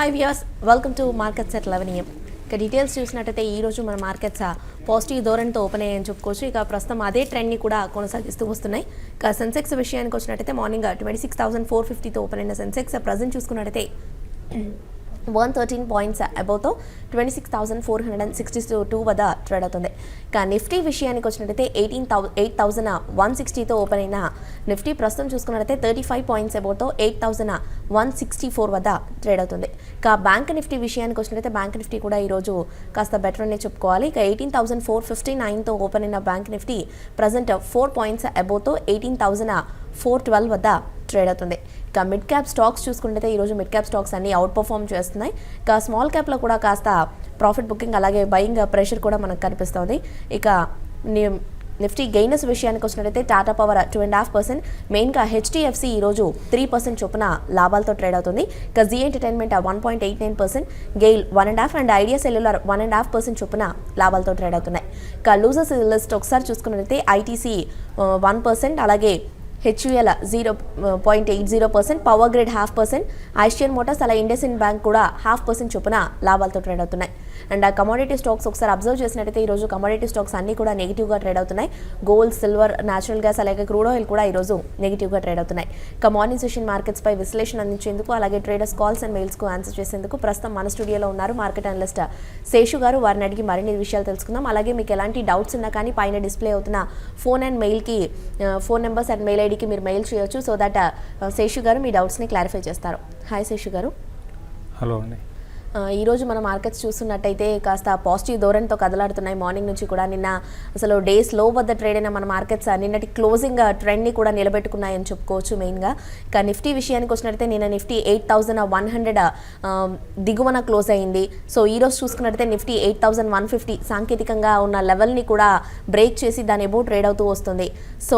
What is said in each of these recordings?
Hi viewers, welcome to markets at 11 AM. ఇక details చూసినట్టయితే ఈ రోజు మన మార్కెట్స్ పాజిటివ్ ధోరణితో ఓపెన్ అయ్యాయని చెప్పుకోవచ్చు. ఇక ప్రస్తుతం అదే ట్రెండ్ని కూడా కొనసాగిస్తూ వస్తున్నాయి. ఇక సెన్సెక్స్ విషయానికి వచ్చినట్టయితే మార్నింగ్ 26,450తో ఓపెన్ అయిన సెన్సెక్స్ ప్రజెంట్ చూసుకున్నట్టయితే 113 పాయింట్స్ అబౌవ్తో 26,462 వద్ద ట్రేడ్ అవుతుంది. ఇక నిఫ్టీ విషయానికి వచ్చినట్టయితే 8,160తో ఓపెన్ అయిన నిఫ్టీ ప్రస్తుతం చూసుకున్నట్టయితే 35 పాయింట్స్ అబౌవ్తో 8,164 వద్ద ట్రేడ్ అవుతుంది. ఇక బ్యాంక్ నిఫ్టీ విషయానికి వచ్చినట్టయితే బ్యాంక్ నిఫ్టీ కూడా ఈరోజు కాస్త బెటర్ అనే చెప్పుకోవాలి. ఇక 18,459తో ఓపెన్ అయిన బ్యాంక్ నిఫ్టీ ప్రజెంట్ 4 పాయింట్స్ అబౌవ్తో 18,412 వద్ద ట్రేడ్ అవుతుంది. ఇక మిడ్ క్యాప్ స్టాక్స్ చూసుకుంటే ఈరోజు మిడ్ క్యాప్ స్టాక్స్ అన్ని అవుట్ పర్ఫార్మ్ చేస్తున్నాయి. ఇక స్మాల్ క్యాప్లో కూడా కాస్త ప్రాఫిట్ బుకింగ్ అలాగే బయింగ్ ప్రెషర్ కూడా మనకు కనిపిస్తుంది. ఇక నిఫ్టీ గెయినర్స్ విషయానికి వచ్చినట్టయితే టాటా పవర్ 2.5%, మెయిన్గా హెచ్డిఎఫ్సి ఈరోజు 3% చొప్పున లాభాలతో ట్రేడ్ అవుతుంది. ఇక Zee Entertainment 1.89%, GAIL 1.5% and Idea Cellular 1.5% చొప్పున లాభాలతో ట్రేడ్ అవుతున్నాయి. ఇక లూజర్స్ లిస్ట్ ఒకసారి చూసుకున్నట్టయితే ఐటీసీ 1%, అలాగే హెచ్యుఎల్ 0.80%, పవర్ గ్రిడ్ 0.5%, ఐషియన్ మోటార్స్ అలా ఇండస్ఇండ్ బ్యాంక్ కూడా 0.5% చొప్పున లాభాలతో ట్రేడ్ అవుతున్నాయి. అండ్ ఆ కమోడిటీ స్టాక్స్ ఒకసారి అబ్జర్వ్ చేసినట్టయితే ఈరోజు కమోడిటీ స్టాక్స్ అన్ని కూడా నెగిటివ్గా ట్రేడ్ అవుతున్నాయి. గోల్డ్, సిల్వర్, న్యాచురల్ గ్యాస్ అలాగే క్రూడ్ ఆయిల్ కూడా ఈరోజు నెగిటివ్గా ట్రేడ్ అవుతున్నాయి. ఇక మార్నింగ్ సెషన్ మార్కెట్స్పై విశ్లేషణ అందించేందుకు అలాగే ట్రేడర్స్ కాల్స్ అండ్ మెయిల్స్కు ఆన్సర్ చేసేందుకు ప్రస్తుతం మన స్టూడియోలో ఉన్నారు మార్కెట్ అనలిస్ట్ శేషు గారు. వారిని అడిగి మరిన్ని విషయాలు తెలుసుకుందాం. అలాగే మీకు ఎలాంటి డౌట్స్ ఉన్నా కానీ పైన డిస్ప్లే అవుతున్న ఫోన్ అండ్ మెయిల్కి ఫోన్ నెంబర్స్ అండ్ మెయిల్ ఐడికి మీరు మెయిల్ చేయొచ్చు. సో దట్ శేషు గారు మీ డౌట్స్ని క్లారిఫై చేస్తారు. హాయ్ శేషు గారు. హలో అండి. ఈరోజు మన మార్కెట్స్ చూస్తున్నట్టయితే కాస్త పాజిటివ్ ధోరణితో కదలాడుతున్నాయి. మార్నింగ్ నుంచి కూడా నిన్న అసలు డేస్ లో వద్ద ట్రేడ్ అయిన మన మార్కెట్స్ నిన్నటి క్లోజింగ్ ట్రెండ్ని కూడా నిలబెట్టుకున్నాయని చెప్పుకోవచ్చు. మెయిన్గా ఇక నిఫ్టీ విషయానికి వచ్చినట్టయితే నిన్న నిఫ్టీ 8,100 దిగువన క్లోజ్ అయింది. సో ఈరోజు చూసుకున్నట్టయితే నిఫ్టీ 8,150 సాంకేతికంగా ఉన్న లెవెల్ని కూడా బ్రేక్ చేసి దాని ఎబో ట్రేడ్ అవుతూ వస్తుంది. సో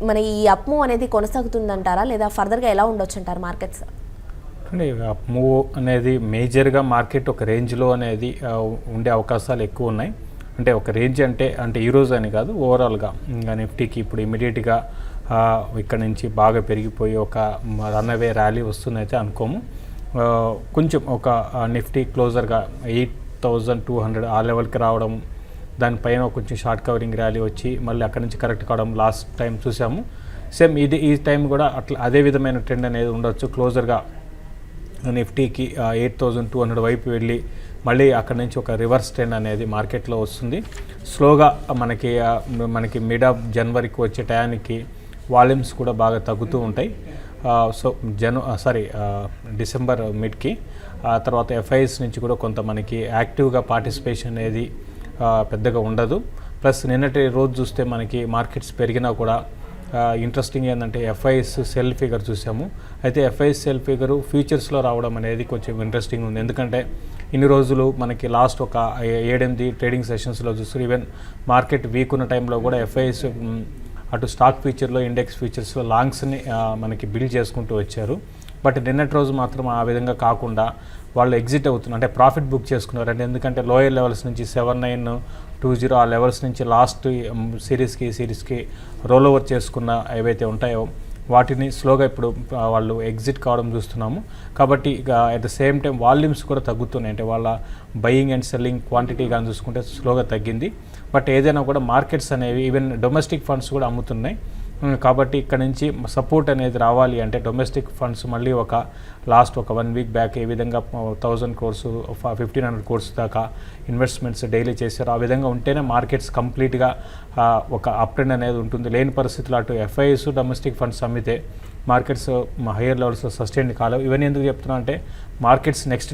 మన ఈ అప్ మూవ్ అనేది కొనసాగుతుందంటారా లేదా ఫర్దర్గా ఎలా ఉండొచ్చు అంటారు మార్కెట్స్? అంటే అప్ మూవ్ అనేది మేజర్గా మార్కెట్ ఒక రేంజ్లో అనేది ఉండే అవకాశాలు ఎక్కువ ఉన్నాయి. అంటే ఒక రేంజ్ అంటే ఈరోజు అని కాదు, ఓవరాల్గా ఇంకా నిఫ్టీకి ఇప్పుడు ఇమీడియట్గా ఇక్కడ నుంచి బాగా పెరిగిపోయి ఒక రన్అవే ర్యాలీ వస్తుందైతే అనుకోము. కొంచెం ఒక నిఫ్టీ క్లోజర్గా 8,200 ఆ లెవెల్కి రావడం, దానిపైన కొంచెం షార్ట్ కవరింగ్ ర్యాలీ వచ్చి మళ్ళీ అక్కడ నుంచి కరెక్ట్ కావడం లాస్ట్ టైం చూసాము. సేమ్ ఈ టైం కూడా అట్లా అదే విధమైన ట్రెండ్ అనేది ఉండొచ్చు. క్లోజర్గా నిఫ్టీకి 8,200 వైపు వెళ్ళి మళ్ళీ అక్కడ నుంచి ఒక రివర్స్ ట్రెండ్ అనేది మార్కెట్లో వస్తుంది. స్లోగా మనకి మిడ్ ఆఫ్ జనవరికి వచ్చే టయానికి వాల్యూమ్స్ కూడా బాగా తగ్గుతూ ఉంటాయి. సో డిసెంబర్ మిడ్కి తర్వాత ఎఫ్ఐఎస్ నుంచి కూడా కొంత మనకి యాక్టివ్గా పార్టిసిపేషన్ అనేది పెద్దగా ఉండదు. ప్లస్ నిన్నటి రోజు చూస్తే మనకి మార్కెట్స్ పెరిగినా కూడా ఇంట్రెస్టింగ్ ఏంటంటే ఎఫ్ఐఎస్ సెల్ ఫిగర్ చూసాము. అయితే ఎఫ్ఐఎస్ సెల్ ఫిగరు ఫ్యూచర్స్లో రావడం అనేది కొంచెం ఇంట్రెస్టింగ్ ఉంది. ఎందుకంటే ఇన్ని రోజులు మనకి లాస్ట్ ఒక 7-8 ట్రేడింగ్ సెషన్స్లో చూస్తే ఈవెన్ మార్కెట్ వీక్ ఉన్న టైంలో కూడా ఎఫ్ఐఎస్ అటు స్టాక్ ఫ్యూచర్లో ఇండెక్స్ ఫ్యూచర్స్లో లాంగ్స్ని మనకి బిల్డ్ చేసుకుంటూ వచ్చారు. బట్ నిన్నటి రోజు మాత్రం ఆ విధంగా కాకుండా వాళ్ళు ఎగ్జిట్ అవుతున్నారు, అంటే ప్రాఫిట్ బుక్ చేసుకున్నారు. అంటే ఎందుకంటే లోయర్ లెవెల్స్ నుంచి 7,920 ఆ లెవెల్స్ నుంచి లాస్ట్ సిరీస్కి రోల్ ఓవర్ చేసుకున్న ఏవైతే ఉంటాయో వాటిని స్లోగా ఇప్పుడు వాళ్ళు ఎగ్జిట్ కావడం చూస్తున్నాము. కాబట్టి ఇక at the same time volumes కూడా తగ్గుతున్నాయి. అంటే వాళ్ళ బయింగ్ అండ్ సెల్లింగ్ క్వాంటిటీ కానీ చూసుకుంటే స్లోగా తగ్గింది. బట్ ఏదైనా కూడా మార్కెట్స్ అనేవి ఈవెన్ డొమెస్టిక్ ఫండ్స్ కూడా అమ్ముతున్నాయి. కాబట్టి ఇక్కడ నుంచి సపోర్ట్ అనేది రావాలి అంటే డొమెస్టిక్ ఫండ్స్ మళ్ళీ లాస్ట్ ఒక 1 వీక్ బ్యాక్ ఏ విధంగా 1,000 crores 1,500 crores దాకా ఇన్వెస్ట్మెంట్స్ డైలీ చేశారు. ఆ విధంగా ఉంటేనే మార్కెట్స్ కంప్లీట్గా ఒక అప్ ట్రెండ్ అనేది ఉంటుంది. లేని పరిస్థితులు అటు ఎఫ్ఐఎస్ డొమెస్టిక్ ఫండ్స్ అమ్మితే మార్కెట్స్ హయ్యర్ లెవెల్స్లో సస్టైన్ కాలేవు. ఇవన్నీ ఎందుకు చెప్తున్నా అంటే మార్కెట్స్ నెక్స్ట్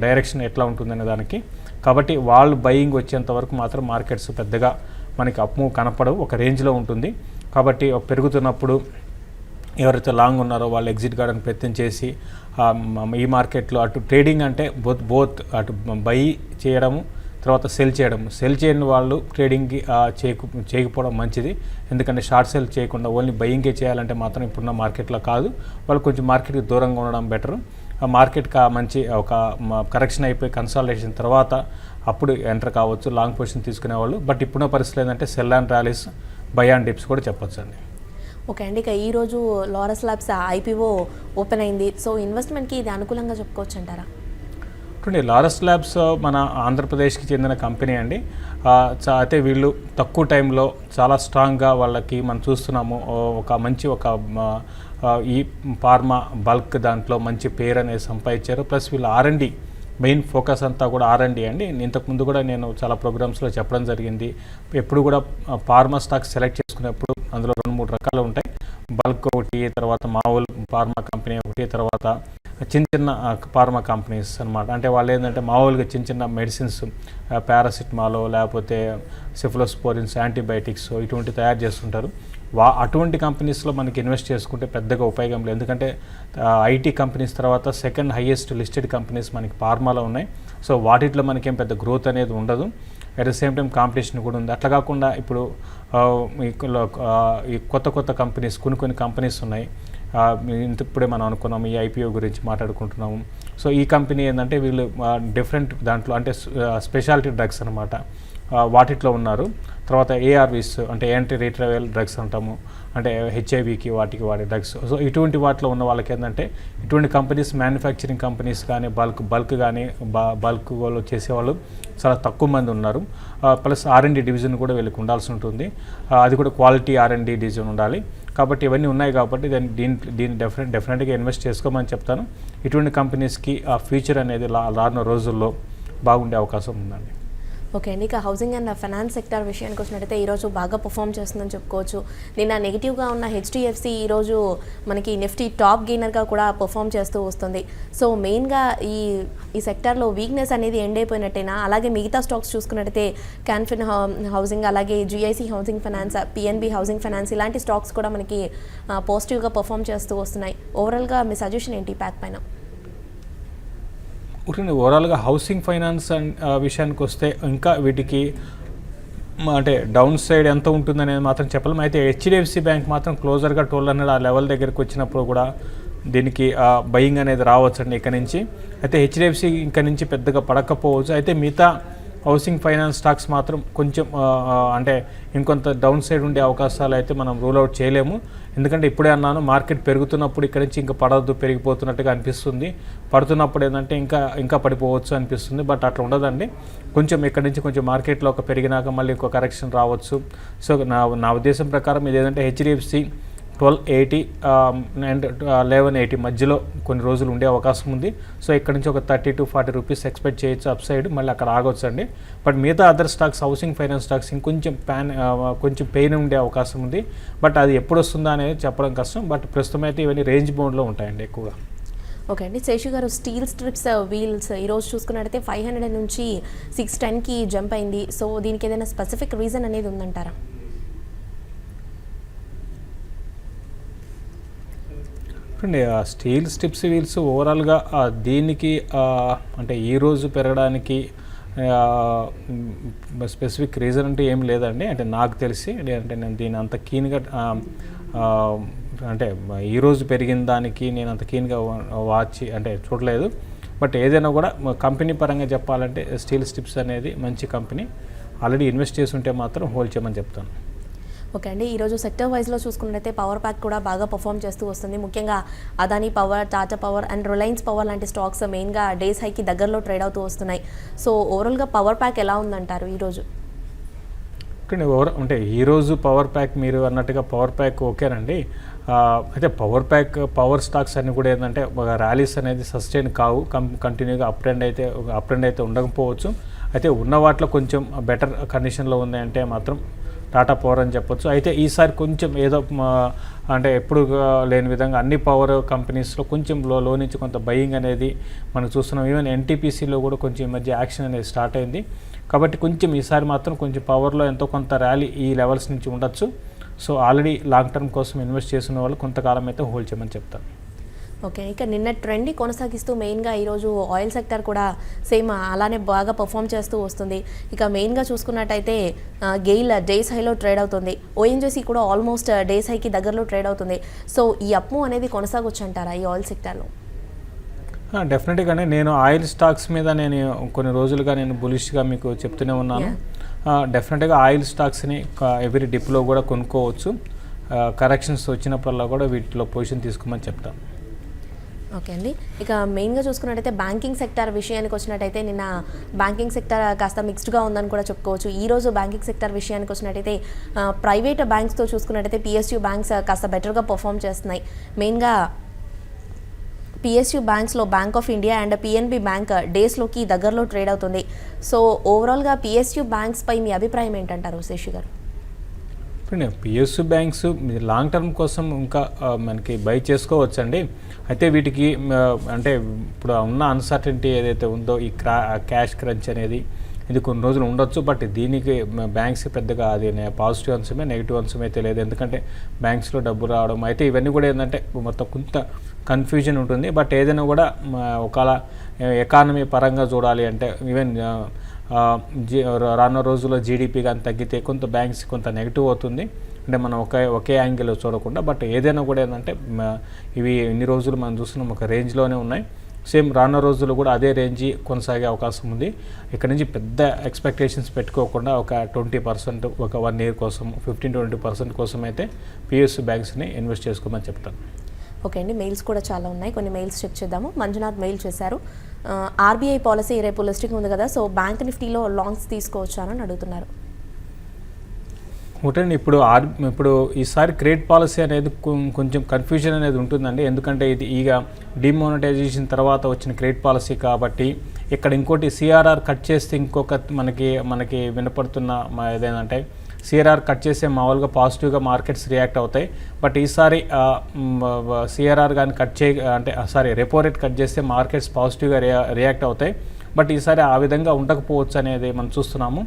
డైరెక్షన్ ఎట్లా ఉంటుందనే దానికి. కాబట్టి వాళ్ళు బయింగ్ వచ్చేంత వరకు మాత్రం మార్కెట్స్ పెద్దగా మనకి అప్ మూవ్ కనపడవు, ఒక రేంజ్లో ఉంటుంది. కాబట్టి పెరుగుతున్నప్పుడు ఎవరైతే లాంగ్ ఉన్నారో వాళ్ళు ఎగ్జిట్ కావడానికి ప్రయత్నం చేసి ఈ మార్కెట్లో అటు ట్రేడింగ్ అంటే బోత్ అటు బై చేయడము తర్వాత సెల్ చేయని వాళ్ళు ట్రేడింగ్కి చేయకపోవడం మంచిది. ఎందుకంటే షార్ట్ సెల్ చేయకుండా ఓన్లీ బయింగే చేయాలంటే మాత్రం ఇప్పుడున్న మార్కెట్లో కాదు, వాళ్ళు కొంచెం మార్కెట్కి దూరంగా ఉండడం బెటర్. మార్కెట్కి మంచి ఒక కరెక్షన్ అయిపోయి కన్సాలిడేషన్ తర్వాత అప్పుడు ఎంటర్ కావచ్చు లాంగ్ పొజిషన్ తీసుకునే వాళ్ళు. బట్ ఇప్పుడున్న పరిస్థితులు ఏంటంటే sell and rallies, buy and dips కూడా చెప్పొచ్చు అండి. ఓకే అండి. ఇక ఈరోజు లారస్ ల్యాబ్స్ ఐపీఓ ఓపెన్ అయింది. సో ఇన్వెస్ట్మెంట్కి ఇది అనుకూలంగా చెప్పుకోవచ్చు అంటారా? చూడండి, లారస్ ల్యాబ్స్ మన ఆంధ్రప్రదేశ్కి చెందిన కంపెనీ అండి. అయితే వీళ్ళు తక్కువ టైంలో చాలా స్ట్రాంగ్గా వాళ్ళకి మనం చూస్తున్నాము ఈ ఫార్మా బల్క్ దాంట్లో మంచి పేరు అనేది సంపాదించారు. ప్లస్ వీళ్ళు R&D మెయిన్ ఫోకస్ అంతా కూడా R&D అండి. ఇంతకుముందు కూడా నేను చాలా ప్రోగ్రామ్స్లో చెప్పడం జరిగింది. ఎప్పుడు కూడా ఫార్మా స్టాక్ సెలెక్ట్ చేసుకునేప్పుడు అందులో 2-3 రకాలు ఉంటాయి. బల్క్ ఒకటి, తర్వాత మామూలు ఫార్మా కంపెనీ ఒకటి, తర్వాత చిన్న ఫార్మా కంపెనీస్ అనమాట. అంటే వాళ్ళు ఏంటంటే మామూలుగా చిన్న మెడిసిన్స్, పారాసిటమాలో లేకపోతే సెఫ్లోస్పోరిన్స్, యాంటీబయాటిక్స్ ఇటువంటి తయారు చేస్తుంటారు. అటువంటి కంపెనీస్లో మనకి ఇన్వెస్ట్ చేసుకుంటే పెద్దగా ఉపయోగం లేదు. ఎందుకంటే IT కంపెనీస్ తర్వాత సెకండ్ హైయెస్ట్ లిస్టెడ్ కంపెనీస్ మనకి ఫార్మాలో ఉన్నాయి. సో వాటిలో మనకేం పెద్ద గ్రోత్ అనేది ఉండదు. At the same time competition కూడా ఉంది. అట్లా కాకుండా ఇప్పుడు ఈ కొత్త కంపెనీస్ కొన్ని కంపెనీస్ ఉన్నాయి. ఇప్పుడే మనం అనుకున్నాము, ఈ IPO గురించి మాట్లాడుకుంటున్నాము. సో ఈ కంపెనీ ఏంటంటే వీళ్ళు డిఫరెంట్ దాంట్లో అంటే స్పెషాలిటీ డ్రగ్స్ అనమాట, వాటిలో ఉన్నారు. తర్వాత ARVs అంటే యాంటీ రీట్రవల్ డ్రగ్స్ అంటాము, అంటే HIVకి వాటికి వాడే డ్రగ్స్. సో ఇటువంటి వాటిలో ఉన్న వాళ్ళకి ఏంటంటే ఇటువంటి కంపెనీస్, మ్యానుఫ్యాక్చరింగ్ కంపెనీస్ కానీ బల్క్ కానీ బల్క్ వాళ్ళు చేసేవాళ్ళు చాలా తక్కువ మంది ఉన్నారు. ప్లస్ R&D డివిజన్ కూడా వీళ్ళకి ఉండాల్సి ఉంటుంది. అది కూడా క్వాలిటీ R&D డివిజన్ ఉండాలి. కాబట్టి ఇవన్నీ ఉన్నాయి కాబట్టి దీన్ని డెఫినెట్గా ఇన్వెస్ట్ చేసుకోమని చెప్తాను. ఇటువంటి కంపెనీస్కి ఆ ఫ్యూచర్ అనేది రానున్న రోజుల్లో బాగుండే అవకాశం ఉందండి. ఓకే అండి, ఇక హౌసింగ్ అండ్ ఫైనాన్స్ సెక్టర్ విషయానికి వచ్చినట్టయితే ఈరోజు బాగా పర్ఫామ్ చేస్తుందని చెప్పుకోవచ్చు. నిన్న నెగిటివ్గా ఉన్న HDFC ఈరోజు మనకి నిఫ్టీ టాప్ గెయినర్గా కూడా పర్ఫామ్ చేస్తూ వస్తుంది. సో మెయిన్గా ఈ సెక్టర్లో వీక్నెస్ అనేది ఎండ్ అయిపోయినట్టేనా? అలాగే మిగతా స్టాక్స్ చూసుకున్నట్టయితే క్యాన్ఫిన్ హౌసింగ్, అలాగే GIC housing finance, PNB housing finance ఇలాంటి స్టాక్స్ కూడా మనకి పాజిటివ్గా పర్ఫామ్ చేస్తూ వస్తున్నాయి. ఓవరాల్గా మీ సజెషన్ ఏంటి ప్యాక్ పైన? ఓవరాల్గా హౌసింగ్ ఫైనాన్స్ విషయానికి వస్తే ఇంకా వీటికి అంటే డౌన్ సైడ్ ఎంత ఉంటుందనేది మాత్రం చెప్పలేము. అయితే HDFC బ్యాంక్ మాత్రం క్లోజర్గా 1200 ఆ లెవెల్ దగ్గరికి వచ్చినప్పుడు కూడా దీనికి బయింగ్ అనేది రావచ్చు అండి ఇక్కడ నుంచి. అయితే HDFC ఇక్కడ నుంచి పెద్దగా పడకపోవచ్చు. అయితే మిగతా హౌసింగ్ ఫైనాన్స్ స్టాక్స్ మాత్రం కొంచెం అంటే ఇంకొంత డౌన్ సైడ్ ఉండే అవకాశాలు అయితే మనం రూల్ అవుట్ చేయలేము. ఎందుకంటే ఇప్పుడే అన్నాను, మార్కెట్ పెరుగుతున్నప్పుడు ఇక్కడ నుంచి ఇంకా పడవద్దు, పెరిగిపోతున్నట్టుగా అనిపిస్తుంది. పడుతున్నప్పుడు ఏంటంటే ఇంకా పడిపోవచ్చు అనిపిస్తుంది. బట్ అట్లా ఉండదండి. కొంచెం ఇక్కడ నుంచి కొంచెం మార్కెట్లో పెరిగినాక మళ్ళీ ఇంకో కరెక్షన్ రావచ్చు. సో నా ఉద్దేశం ప్రకారం ఇది ఏంటంటే HDFC 1280 అండ్ 1180 మధ్యలో కొన్ని రోజులు ఉండే అవకాశం ఉంది. సో ఇక్కడ నుంచి ఒక 30 to 40 రూపీస్ ఎక్స్పెక్ట్ చేయొచ్చు అప్ సైడ్, మళ్ళీ అక్కడ ఆగొచ్చు అండి. బట్ మిగతా other stocks, housing finance stocks ఇంకొంచెం కొంచెం పెయిన్ ఉండే అవకాశం ఉంది. బట్ అది ఎప్పుడు వస్తుందా అనేది చెప్పడం కష్టం. బట్ ప్రస్తుతం అయితే ఇవన్నీ రేంజ్ బౌండ్లో ఉంటాయండి ఎక్కువగా. ఓకే అండి, శేషు గారు, స్టీల్ స్ట్రిప్స్ వీల్స్ ఈరోజు చూసుకున్నట్టయితే 500 నుంచి 610కి జంప్ అయింది. సో దీనికి ఏదైనా స్పెసిఫిక్ రీజన్ అనేది ఉందంటారా? స్టీల్ స్ట్రిప్స్ వీల్స్ ఓవరాల్గా దీనికి అంటే ఈరోజు పెరగడానికి స్పెసిఫిక్ రీజన్ అంటే ఏం లేదండి. అంటే నాకు తెలిసి అంటే నేను దీన్ని అంత కీన్గా అంటే ఈరోజు పెరిగిన దానికి నేను అంత కీన్గా అంటే చూడలేదు. బట్ ఏదైనా కూడా కంపెనీ పరంగా చెప్పాలంటే స్టీల్ స్ట్రిప్స్ అనేది మంచి కంపెనీ. ఆల్రెడీ ఇన్వెస్ట్ చేసి ఉంటే మాత్రం హోల్డ్ చేయమని చెప్తాను. ఓకే అండి, ఈరోజు సెక్టర్ వైజ్లో చూసుకున్నట్టయితే పవర్ ప్యాక్ కూడా బాగా పర్ఫామ్ చేస్తూ వస్తుంది. ముఖ్యంగా Adani power, Tata power and Reliance power లాంటి స్టాక్స్ మెయిన్గా డేస్ హైకి దగ్గరలో ట్రేడ్ అవుతూ వస్తున్నాయి. సో ఓవరాల్గా పవర్ ప్యాక్ ఎలా ఉందంటారు ఈరోజు? అంటే ఈరోజు పవర్ ప్యాక్ మీరు అన్నట్టుగా పవర్ ప్యాక్ ఓకేనండి. అయితే పవర్ స్టాక్స్ అన్నీ కూడా ఏంటంటే ర్యాలీస్ అనేది సస్టైన్ కావు, కంటిన్యూగా అప్ ట్రెండ్ అయితే ఉండకపోవచ్చు. అయితే ఉన్న వాటిలో కొంచెం బెటర్ కండిషన్లో ఉన్నాయంటే మాత్రం టాటా పవర్ అని చెప్పొచ్చు. అయితే ఈసారి కొంచెం ఏదో అంటే ఎప్పుడు లేని విధంగా అన్ని పవర్ కంపెనీస్లో కొంచెం లో నుంచి కొంత బయింగ్ అనేది మనం చూస్తున్నాం. ఈవెన్ NTPCలో కూడా కొంచెం ఈ మధ్య యాక్షన్ అనేది స్టార్ట్ అయింది. కాబట్టి కొంచెం ఈసారి మాత్రం కొంచెం పవర్లో ఎంతో కొంత ర్యాలీ ఈ లెవెల్స్ నుంచి ఉండొచ్చు. సో ఆల్రెడీ లాంగ్ టర్మ్ కోసం ఇన్వెస్ట్ చేసిన వాళ్ళు కొంతకాలం అయితే హోల్డ్ చేయమని చెప్తాను. ఓకే, ఇక నిన్న ట్రెండ్ని కొనసాగిస్తూ మెయిన్గా ఈరోజు ఆయిల్ సెక్టర్ కూడా సేమ్ అలానే బాగా పర్ఫామ్ చేస్తూ వస్తుంది. ఇక మెయిన్గా చూసుకున్నట్టయితే గెయిల్ డేస్ హైలో ట్రేడ్ అవుతుంది. ONGC కూడా ఆల్మోస్ట్ డేస్ హైకి దగ్గరలో ట్రేడ్ అవుతుంది. సో ఈ అప్ మూవ్ అనేది కొనసాగొచ్చు అంటారా ఈ ఆయిల్ సెక్టర్లో? డెఫినెట్గానే నేను ఆయిల్ స్టాక్స్ మీద నేను కొన్ని రోజులుగా నేను బులిష్గా మీకు చెప్తూనే ఉన్నాను. డెఫినెట్గా ఆయిల్ స్టాక్స్ని ఎవ్రీ డిప్లో కూడా కొనుక్కోవచ్చు. కరెక్షన్స్ వచ్చినప్పుడల్లా కూడా వీటిలో పొజిషన్ తీసుకోమని చెప్తాను. ఓకే అండి. ఇక మెయిన్గా చూసుకున్నట్టయితే బ్యాంకింగ్ సెక్టార్ విషయానికి వచ్చినట్టయితే నిన్న బ్యాంకింగ్ సెక్టార్ కాస్త మిక్స్డ్గా ఉందని కూడా చెప్పుకోవచ్చు. ఈరోజు బ్యాంకింగ్ సెక్టార్ విషయానికి వచ్చినట్టయితే ప్రైవేట్ బ్యాంక్స్తో చూసుకున్నట్టయితే పిఎస్యూ బ్యాంక్స్ కాస్త బెటర్గా పర్ఫామ్ చేస్తున్నాయి. మెయిన్గా పిఎస్యూ బ్యాంక్స్లో Bank of India and PNB bank డేస్లోకి దగ్గరలో ట్రేడ్ అవుతుంది. సో ఓవరాల్గా పిఎస్యూ బ్యాంక్స్ పై మీ అభిప్రాయం ఏంటంటారు శేషి గారు? ఇప్పుడు పిఎస్యూ బ్యాంక్స్ లాంగ్ టర్మ్ కోసం ఇంకా మనకి బై చేసుకోవచ్చండి. అయితే వీటికి అంటే ఇప్పుడు ఉన్న అన్సర్టెనిటీ ఏదైతే ఉందో ఈ క్యాష్ క్రంచ్ అనేది ఇది కొన్ని రోజులు ఉండొచ్చు. బట్ దీనికి బ్యాంక్స్కి పెద్దగా అది పాజిటివ్ అంశమే, నెగిటివ్ అంశమే తెలియదు. ఎందుకంటే బ్యాంక్స్లో డబ్బు రావడం అయితే ఇవన్నీ కూడా ఏంటంటే మొత్తం కొంత కన్ఫ్యూజన్ ఉంటుంది. బట్ ఏదైనా కూడా ఒకవేళ ఎకానమీ పరంగా చూడాలి అంటే ఈవెన్ రానున్న రోజుల్లో జీడిపి కానీ తగ్గితే కొంత బ్యాంక్స్ కొంత నెగిటివ్ అవుతుంది. అంటే మనం ఒకే యాంగిల్ చూడకుండా. బట్ ఏదైనా కూడా ఏంటంటే ఇవి ఇన్ని రోజులు మనం చూస్తున్నాం ఒక రేంజ్లోనే ఉన్నాయి. సేమ్ రానున్న రోజుల్లో కూడా అదే రేంజ్ కొనసాగే అవకాశం ఉంది. ఇక్కడ నుంచి పెద్ద ఎక్స్పెక్టేషన్స్ పెట్టుకోకుండా ఒక 20% ఒక 1 year కోసం 15-20% కోసం అయితే పిఎస్యూ బ్యాంక్స్ని ఇన్వెస్ట్ చేసుకోమని చెప్తాను. ఓకే అండి. మెయిల్స్ కూడా చాలా ఉన్నాయి, కొన్ని మెయిల్స్ చెక్ చేద్దాము. మంజునాథ్ మెయిల్ చేశారు, ఆర్బీఐ పాలసీ రేపు లిస్టింగ్ ఉంది కదా, సో బ్యాంక్ నిఫ్టీలో లాంగ్స్ తీసుకోవచ్చా అని అడుగుతున్నారు. ఒకటండి ఇప్పుడు ఈసారి క్రెడిట్ పాలసీ అనేది కొంచెం కన్ఫ్యూజన్ అనేది ఉంటుందండి. ఎందుకంటే ఇది ఇక డిమానిటైజేషన్ తర్వాత వచ్చిన క్రెడిట్ పాలసీ కాబట్టి ఇక్కడ ఇంకోటి సిఆర్ఆర్ కట్ చేస్తే ఇంకొక మనకి వినపడుతున్న ఏదేంటంటే సిఆర్ఆర్ కట్ చేస్తే మామూలుగా పాజిటివ్గా మార్కెట్స్ రియాక్ట్ అవుతాయి. బట్ ఈసారి సిఆర్ఆర్ కానీ రెపో రేట్ కట్ చేస్తే మార్కెట్స్ పాజిటివ్గా రియాక్ట్ అవుతాయి. బట్ ఈసారి ఆ విధంగా ఉండకపోవచ్చు అనేది మనం చూస్తున్నాము.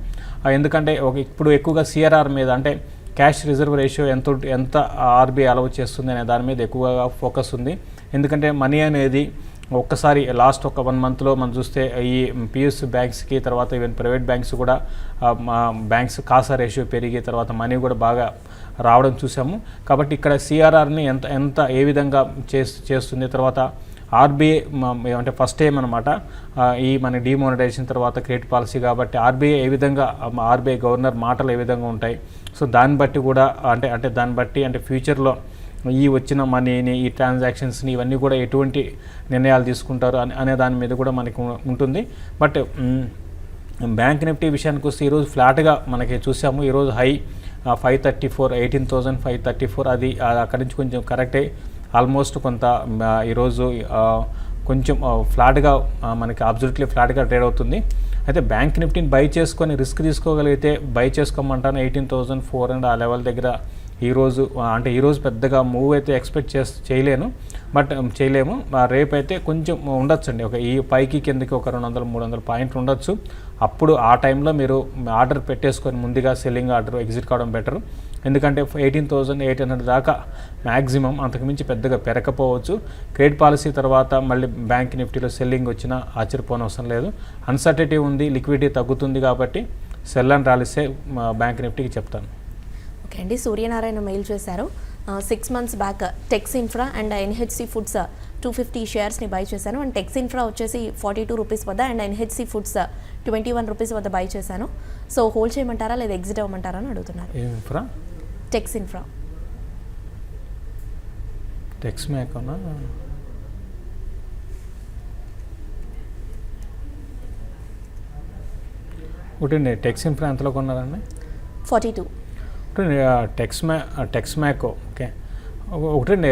ఎందుకంటే ఇప్పుడు ఎక్కువగా సిఆర్ఆర్ మీద అంటే క్యాష్ రిజర్వ్ రేషియో ఎంత ఆర్బీఐ అలౌ చేస్తుంది అనే దాని మీద ఎక్కువగా ఫోకస్ ఉంది. ఎందుకంటే మనీ అనేది ఒక్కసారి లాస్ట్ ఒక 1 monthలో మనం చూస్తే ఈ పిఎస్యూ బ్యాంక్స్కి తర్వాత ఈవెన్ ప్రైవేట్ బ్యాంక్స్ కూడా బ్యాంక్స్ కాసా రేషియో పెరిగి తర్వాత మనీ కూడా బాగా రావడం చూసాము. కాబట్టి ఇక్కడ సిఆర్ఆర్ని ఏ విధంగా చేస్తుంది తర్వాత ఆర్బీఐ అంటే ఫస్ట్ టైం అనమాట ఈ మన డిమానిటైజేషన్ తర్వాత క్రెడిట్ పాలసీ కాబట్టి ఆర్బీఐ ఏ విధంగా ఆర్బీఐ గవర్నర్ మాటలు ఏ విధంగా ఉంటాయి. సో దాన్ని బట్టి కూడా అంటే ఫ్యూచర్లో ఈ వచ్చిన మనీని ఈ ట్రాన్సాక్షన్స్ని ఇవన్నీ కూడా ఎటువంటి నిర్ణయాలు తీసుకుంటారు అనే దాని మీద కూడా మనకి ఉంటుంది. బట్ బ్యాంక్ నిఫ్టీ విషయానికి వస్తే ఈరోజు ఫ్లాట్గా మనకి చూసాము. ఈరోజు హై 534 18,534 అది అక్కడి నుంచి కొంచెం కరెక్ట్ అయ్యి ఆల్మోస్ట్ కొంత ఈరోజు కొంచెం ఫ్లాట్గా మనకి అబ్జల్యూట్లీ ఫ్లాట్గా ట్రేడ్ అవుతుంది. అయితే బ్యాంక్ నిఫ్టీని బై చేసుకొని రిస్క్ తీసుకోగలిగితే బై చేసుకోమంటాను 18,400 ఆ లెవెల్ దగ్గర ఈరోజు పెద్దగా మూవ్ అయితే ఎక్స్పెక్ట్ చేయలేము. రేపు అయితే కొంచెం ఉండొచ్చండి. ఈ పైకి కిందకి ఒక 200-300 పాయింట్లు ఉండొచ్చు. అప్పుడు ఆ టైంలో మీరు ఆర్డర్ పెట్టేసుకొని ముందుగా సెల్లింగ్ ఆర్డర్ ఎగ్జిట్ కావడం బెటర్. ఎందుకంటే 18,800 దాకా మ్యాక్సిమం, అంతకుమించి పెద్దగా పెరగకపోవచ్చు. క్రెడిట్ పాలసీ తర్వాత మళ్ళీ బ్యాంక్ నిఫ్టీలో సెల్లింగ్ వచ్చినా ఆశ్చర్యపోనవసరం లేదు. అన్సర్టనిటీ ఉంది, లిక్విడిటీ తగ్గుతుంది కాబట్టి సెల్ అండ్ ర్యాలీసే బ్యాంక్ నిఫ్టీకి చెప్తాను. ఓకే అండి. సూర్యనారాయణ మెయిల్ చేశారు, 6 months back Tex Infra and NHC foods 250 షేర్స్ని బై చేశాను. అండ్ టెక్స్ ఇన్ఫ్రా వచ్చేసి 42 రూపీస్ వద్ద అండ్ ఎన్హెచ్సి ఫుడ్స్ 21 రూపీస్ వద్ద బై చేశాను. సో హోల్డ్ చేయమంటారా లేదా ఎగ్జిట్ అవ్వమంటారా అని అడుగుతున్నారు. టెక్స్ ఇన్ఫ్రా టెక్స్ మేకనా ఒకటి టెక్స్ ఇన్ఫ్రా ఎంతలో కొన్నారండి? 42. Tax మ్యాకో okay. ఒకటండి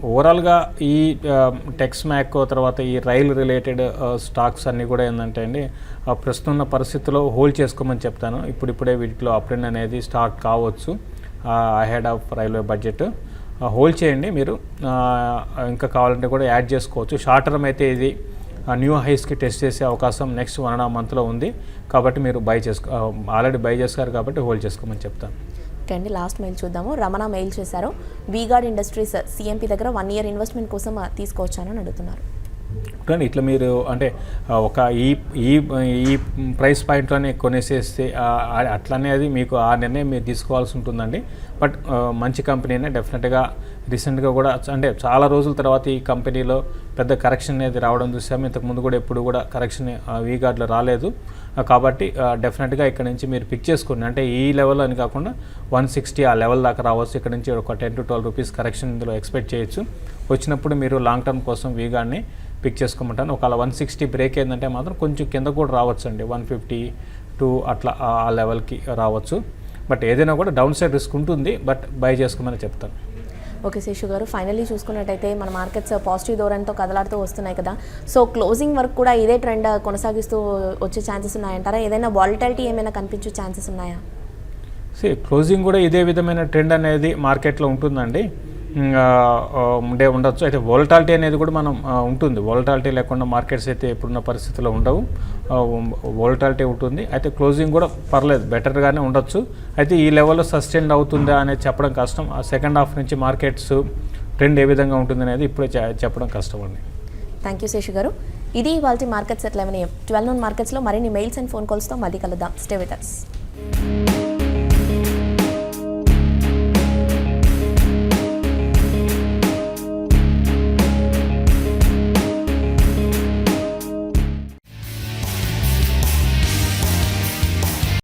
ఓవరాల్గా ఈ టెక్స్ మ్యాకో తర్వాత ఈ రైల్ రిలేటెడ్ స్టాక్స్ అన్నీ కూడా ఏంటంటే అండి ప్రస్తుతం ఉన్న పరిస్థితుల్లో హోల్డ్ చేసుకోమని చెప్తాను. ఇప్పుడిప్పుడే వీటిలో అప్రెండ్ అనేది స్టార్ట్ కావచ్చు ahead of railway budget. Hold చేయండి మీరు, ఇంకా కావాలంటే కూడా యాడ్ చేసుకోవచ్చు. షార్ట్ టర్మ్ అయితే ఇది న్యూ హైస్కి టెస్ట్ చేసే అవకాశం నెక్స్ట్ 1.5 monthలో ఉంది. కాబట్టి మీరు ఆల్రెడీ బై చేస్తారు కాబట్టి హోల్డ్ చేసుకోమని చెప్తాను. ఓకే అండి. లాస్ట్ మెయిల్ చూద్దాము. రమణ మెయిల్ చేశారు, వీగార్డ్ ఇండస్ట్రీస్ సిఎంపి దగ్గర 1 year ఇన్వెస్ట్మెంట్ కోసం తీసుకోవచ్చానని అడుగుతున్నారు. కానీ ఇట్లా మీరు అంటే ఒక ఈ ప్రైస్ పాయింట్లోనే కొనేసేస్తే అట్లనే అది మీకు ఆ నిర్ణయం మీరు తీసుకోవాల్సి ఉంటుందండి. బట్ మంచి కంపెనీనే డెఫినెట్గా రీసెంట్గా కూడా అంటే చాలా రోజుల తర్వాత ఈ కంపెనీలో పెద్ద కరెక్షన్ అనేది రావడం చూసాము. ఇంతకుముందు కూడా ఎప్పుడు కూడా కరెక్షన్ వీగార్డ్లో రాలేదు. కాబట్టి డెఫినెట్గా ఇక్కడ నుంచి మీరు పిక్ చేసుకోండి. అంటే ఈ లెవెల్ అని కాకుండా 160 ఆ లెవెల్ దాకా రావచ్చు. ఇక్కడ నుంచి ఒక 10 to 12 రూపీస్ కరెక్షన్ ఇందులో ఎక్స్పెక్ట్ చేయొచ్చు. వచ్చినప్పుడు మీరు లాంగ్ టర్మ్ కోసం వీగార్డ్ని పిక్ చేసుకోమంటాను. ఒకవేళ 160 బ్రేక్ ఏంటంటే మాత్రం కొంచెం కింద కూడా రావచ్చు అండి, 152 అట్లా ఆ లెవెల్కి రావచ్చు. బట్ ఏదైనా కూడా డౌన్ సైడ్ రిస్క్ ఉంటుంది, బట్ బై చేసుకోమని చెప్తాను. ఓకే శేషు గారు, ఫైనల్లీ చూసుకున్నట్టయితే మన మార్కెట్స్ పాజిటివ్ ధోరణితో కదలాడుతూ వస్తున్నాయి కదా. సో క్లోజింగ్ వరకు కూడా ఇదే ట్రెండ్ కొనసాగిస్తూ వచ్చే ఛాన్సెస్ ఉన్నాయంటారా? ఏదైనా వాలటాలిటీ ఏమైనా కనిపించే ఛాన్సెస్ ఉన్నాయా? క్లోజింగ్ కూడా ఇదే విధమైన ట్రెండ్ అనేది మార్కెట్లో ఉంటుందండి, ఉండొచ్చు. అయితే వోలటాలిటీ అనేది కూడా మనం ఉంటుంది. వోలటాలిటీ లేకుండా మార్కెట్స్ అయితే ఇప్పుడున్న పరిస్థితుల్లో ఉండవు. వోలటాలిటీ ఉంటుంది. అయితే క్లోజింగ్ కూడా పర్లేదు, బెటర్గానే ఉండొచ్చు. అయితే ఈ లెవెల్లో సస్టైన్ అవుతుందా అనేది చెప్పడం కష్టం. ఆ సెకండ్ హాఫ్ నుంచి మార్కెట్స్ ట్రెండ్ ఏ విధంగా ఉంటుంది అనేది ఇప్పుడే చెప్పడం కష్టం అండి. థ్యాంక్ యూ శేషు గారు. ఇది ఇవాల్టి మార్కెట్స్ ఎట్ 11 AM. 12 noon మార్కెట్స్లో మరిన్ని మెయిల్స్ అండ్ ఫోన్ కాల్స్తో మళ్ళీ కలుద్దాం. Stay with us.